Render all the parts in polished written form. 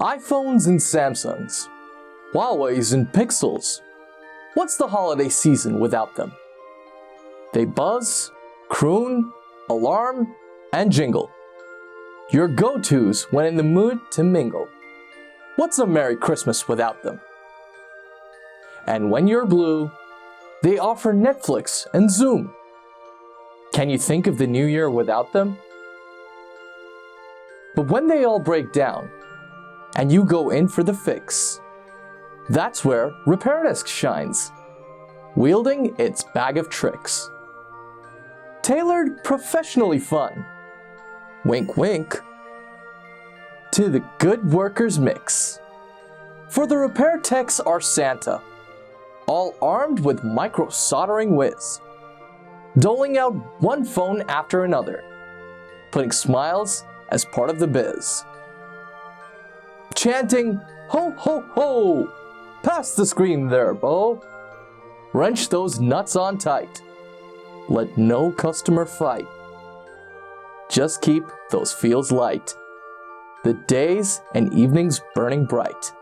iPhones and Samsungs, Huawei's and Pixels. What's the holiday season without them? They buzz, croon, alarm, and jingle. Your go-tos when in the mood to mingle. What's a Merry Christmas without them? And when you're blue, they offer Netflix and Zoom. Can you think of the new year without them? But when they all break down, and you go in for the fix, that's where RepairDesk shines, wielding its bag of tricks. Tailored professionally fun, wink wink, to the good workers mix. For the repair techs are Santa, all armed with micro soldering whiz, doling out one phone after another, putting smiles as part of the biz. Chanting, ho ho ho, pass the screen there, Bo. Wrench those nuts on tight. Let no customer fight. Just keep those fields light. The days and evenings burning bright.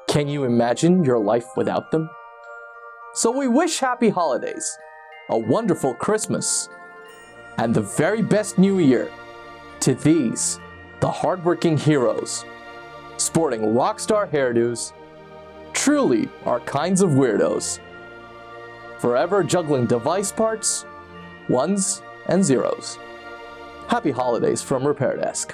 Can you imagine your life without them? So we wish happy holidays, a wonderful Christmas, and the very best New Year to these, the hardworking heroes, sporting rockstar hairdos, truly are kinds of weirdos, forever juggling device parts, ones and zeros. Happy holidays from RepairDesk.